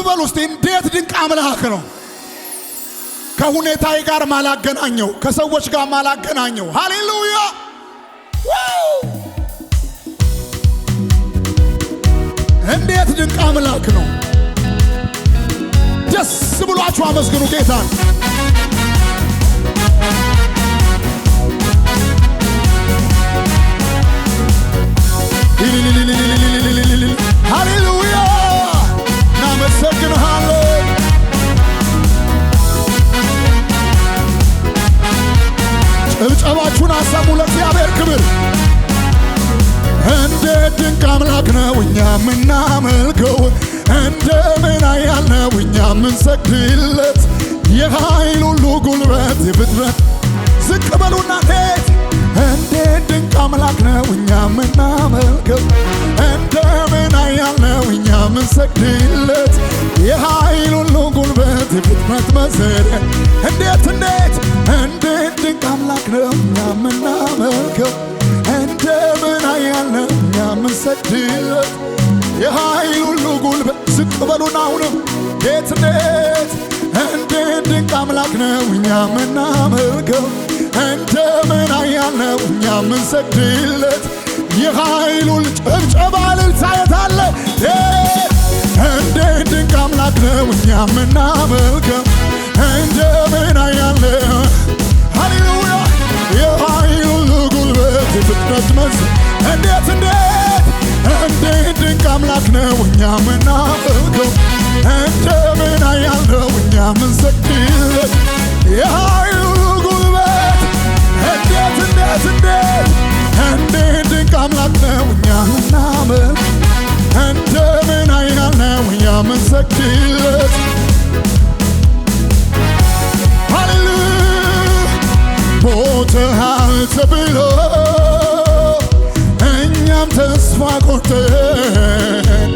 በል ውስጥ እንዴት ድንቅ አምላክ ነው። ከሁኔታዬ ጋር ማላገናኘው፣ ከሰዎች ጋር ማላገናኘው። ሃሌሉያ! እንዴት ድንቅ አምላክ ነው። ደስ ብሏችሁ አመስግኑ ጌታን። ሃሌሉያ! እናመሰግንሃለን። ጭብጨባችሁን አሰሙ ለእግዚአብሔር ክብር። እንዴት ድንቅ አምላክ ነው እኛ ምናመልከው፣ እንደምን ኃያል ነው እኛ ምንሰግድለት። የኃይል ሁሉ ጉልበት የፍጥረት ዝቅ በሉና እንዴት ድንቅ አምላክ ነው እኛ ምናመልከው፣ እንደምን ኃያል ነው እኛ ምንሰግድለት። የኃይል ሁሉ ጉልበት የፍጥረት መሰረት እንዴት ድንቅ አምላክ ነው እኛ ምናመልከው፣ እንደምን ኃያል ነው እኛ ምንሰግድለት። የኃይል ሁሉ ጉልበት ዝቅ በሉና አሁንም እንዴት ድንቅ አምላክ ነው እኛ ምናመልከው፣ እንደምን ኃያል ነው እኛ ምንሰግድለት። የኃይል ሁሉ ጭብጨባ እልልታ የት አለ? እንዴት ድንቅ አምላክ ነው እኛ ምናመልከው፣ እንደምን ኃያል ነው። ሃሌሉያ! የኃይል ሁሉ ጉልበት የፍጥረት መሰረት እንዴት ድንቅ አምላክ ነው እኛ ምናመልከው፣ እንደምን ኃያል ነው እኛ ምንሰግድለት። የኃይል ሁሉ ጉልበት እንዴት ድንቅ አምላክ ነው እኛ ምናመልከው፣ እንደምን ኃያል ነው እኛ ምንሰግድለት። ሃሌሉያ! ሞተሃል ተብሎ እኛም ተስፋ ቆርጠን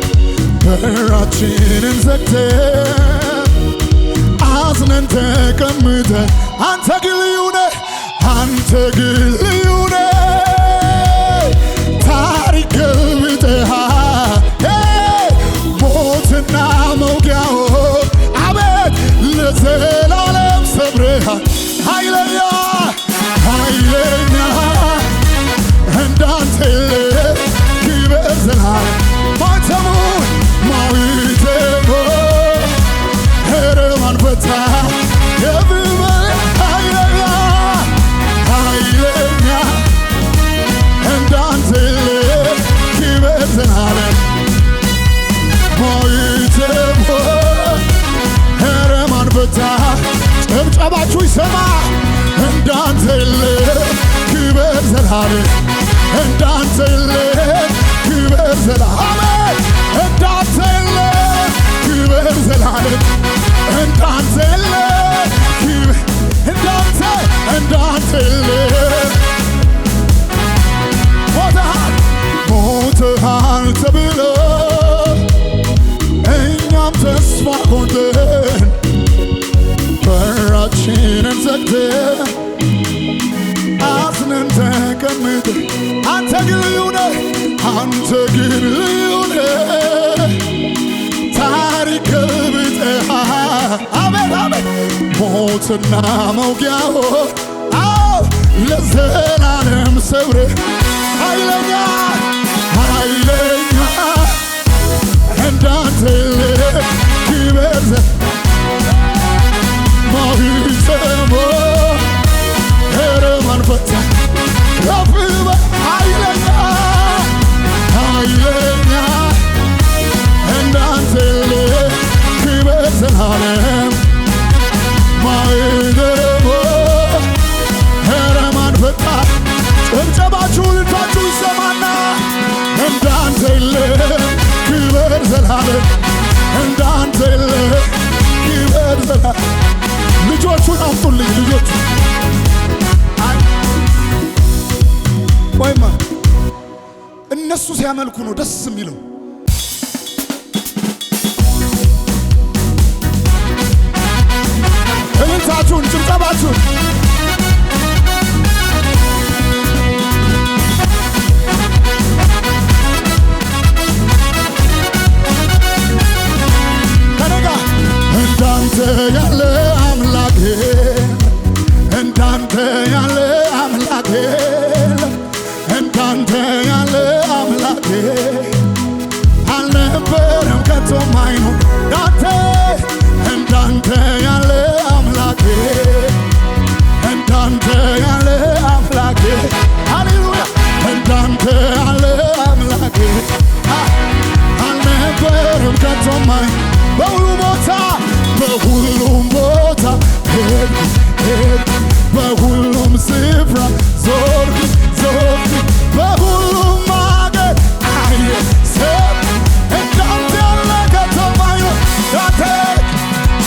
በራችንን ዘግተን አዝነን ተቀምጠን አንተ ግን ልዩ ነህ፣ አንተ ግን ልዩ ነህ። ታሪክ ገልብጠሃል ሞትና መውጊያው አቤት ለዘላለም ሰብረሃል። ኃይለኛ እንዳንተ ክብር ዘላለም ማተሙን እረማን ፈታ ኃይለኛ እንዳንተ ክብር ዘላለም እረማን ፈታ። ጭብጨባችሁ ይሰማ። እንዳንተ ክብር ዘላለም እንዳንተ ክብር ዘላለም እንዳንተ ክብር ዘላለም እንዳንተ ሞተሃል ተብሎ እኛም ተስፋ ቆርጠን በራችንን ዘግተን አዝነን ተቀምጠን አንተ ግን ልዩ ነህ፣ አንተ ግን ልዩ ነህ። ታሪክ ገልብጠሃል አቤት ሞትና መውጊያው ለዘላለም ሰብረህ ኃይለኛ እንዳንተ ክብር ማህተሙ እረማን ፈታ ከፍ በል ኃይለኛ እንዳንተ ክብር ዘላለም ማህተሙ እረማን ፈታ። ጭብጨባችሁ ልታችሁ ይሰማና እንዳንተ ክብር ዘላለም እንዳንተ ክብር ዘላለም። ልጆቹን አምጡልኝ ልጆቹ ወይማ እነሱ ሲያመልኩ ነው ደስ የሚለው። እልልታችሁን ጭብጨባችሁን ከነጋ ያለ አምላክ እንዳንተ ያለ አምላክ እንዳንተ ያለ አምላክ አልነበረም ከቶም አይኖር እንዳንተ ያለ አምላክ እንዳንተ ያለ አምላክ ሃሌሉያ እንዳንተ ያለ አምላክ አልነበረም ከቶም አይኖር በሁሉም ቦታ በሁሉም ስፍራ ዞርኩ በሁሉም አገር አየሁ እንዳንተ ያለ ከተማ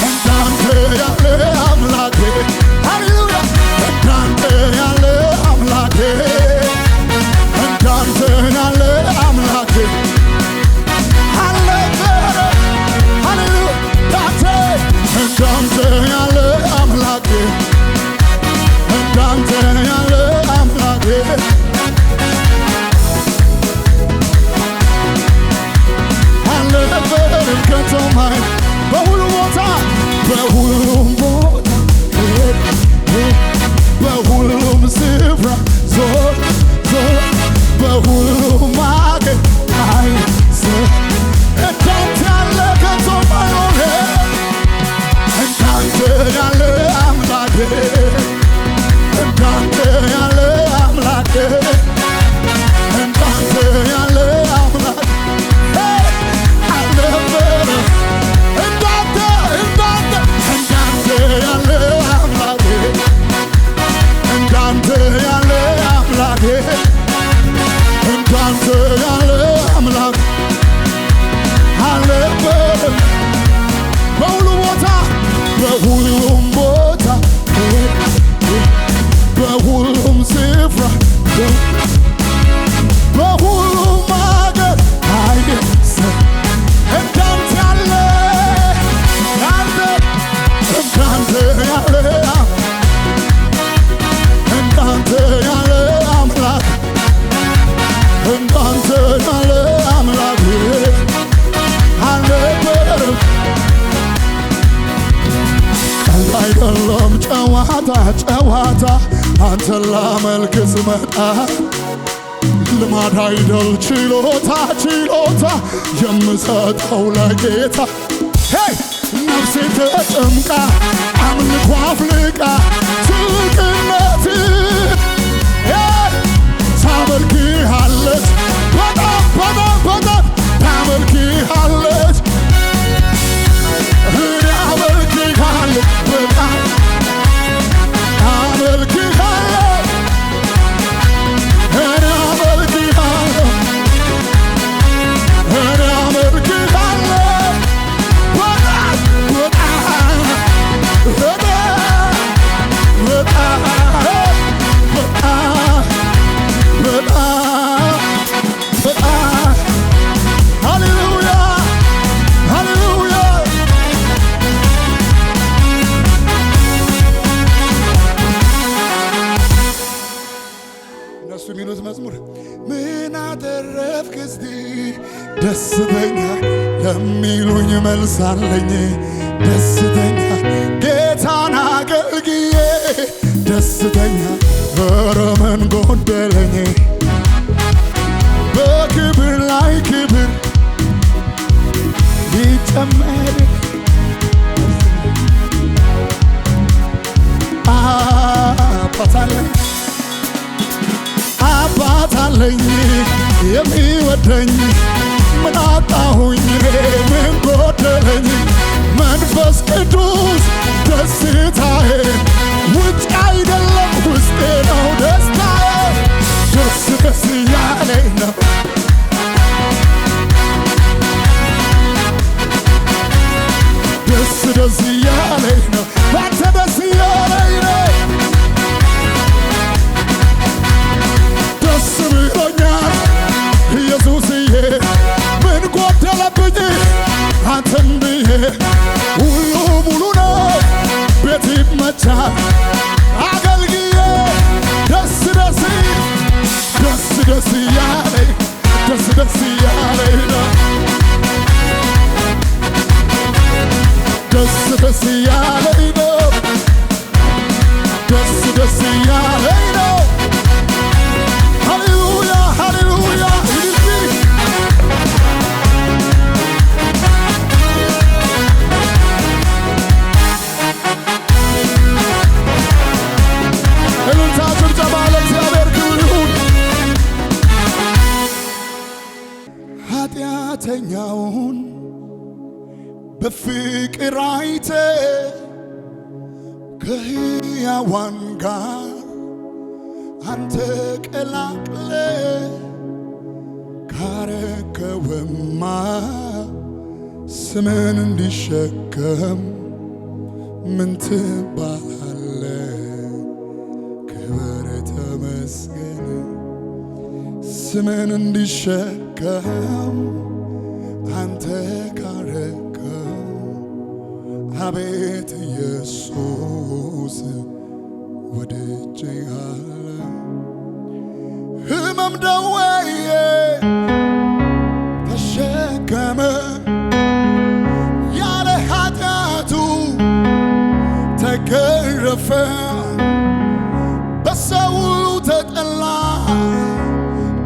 እንዳንተ ያለ አምላክ ሃሌሉያ እንዳንተ ያለ አምላክ እንዳንተ ያለ አምላክ እንዳንተ ያለ አምላክ እንዳንተ ያለ አምላክ አልነበረም ከቶም በሁሉም ቦታ በሁሉም ስፍራ ዞር በሁሉም አገር እንዳንተ ያለ ከቶም አይሆንም እንዳንተ ያለ አምላክ እንዳንተ ያለ አምላክ እንዳንተ ያለ አምላክ አልነበረም እንዳንተ ያለ አምላክ እንዳንተ ያለ አምላክ እንዳንተ ያለ አምላክ አልነበረም በሁሉም ቦታ በሁሉም ስፍራ በሁሉም አገር እንዳንተ ያለ እንዳንተ ያለ አምላክ እንዳንተ ያለ አምላክ አልነበረም አይደለም ጨዋታ አንተን ላመልክ ስመጣ ልማድ አይደል ችሎታ የምሰጠው ለጌታ ነፍሴ ተጨምቃ አምልኮ አፍልቃ ትልቅነት ታመልክሃለች በጣም ታመልክሃለች የሚሉት መዝሙር ምን አተረፍክ እስቲ ደስተኛ ለሚሉኝ መልስ አለኝ ደስተኛ ጌታን አገልግዬ ደስተኛ ኧረ ምን ጎደለኝ በክብር ላይ ክብር ሊጨመር አባት አለኝ የሚወደኝ ምን አጣሁኝ ምን ጎደለኝ መንፈስ ቅዱስ ደስታዬ ውጭ አይደለም ውስጤ ነው ደስታዬ ደስ እያለኝ ነው ደስ እያለኝ ነው ባንተ ደስ እያለኝ ነው ደስ ብሎኛል ኢየሱስዬ ምን ጎደለብኝ አንተን ብዬ ሁሉ ሙሉ ነው ቤት ይመቻል አገልግዬ ደስ እያለኝ ደስ እያለኝ ነው ደስ ደስ እያለኝ ነው ደስ ደስ እያለኝ ነው ሃሌሉያ ሃሌሉያ እልልታ ጭብጨባ ለእግዚአብሔር ክብር ይሁን። ኃጢአተኛውን በፍቅር አይተ ከሕያዋን ጋር አንተ ቀላቅለ ካረከውማ ስምን እንዲሸከም ምን ትባላለ? ክብር ተመስገን። ስምን እንዲሸከም አንተ ካረከው አቤት ኢየሱስ ወድጄሃለሁ። ሕመም ደዌዬ ተሸከመ ያለ ኃጢአቱ ተገረፈ በሰው ሁሉ ተጠላ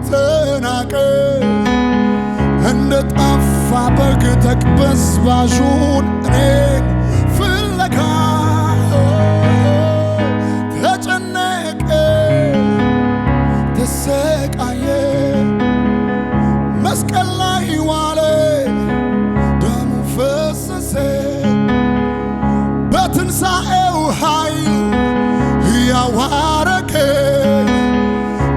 ተናቀ እንደ ጠፋ በግ ተቅበዝባዡን እኔን ፍለጋ ተጨነቀ ተሰቃየ መስቀል ላይ ዋለ ደሙ ፈሰሰ በትንሣኤው ኃይል ሕያው አረገ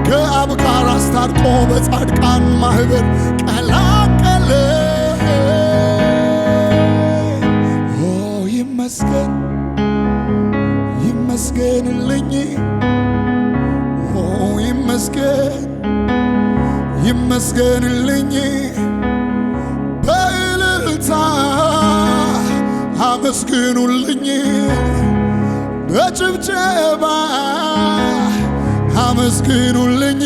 ከአብ ጋር አስታርቆ በጻድቃን ማኅበር ቀላቀለ። ኦ ይመስገን ይመስገንልኝ ኦ ይመስገን ይመስገንልኝ በእልልታ አመስግኑልኝ በጭብጨባ አመስግኑልኝ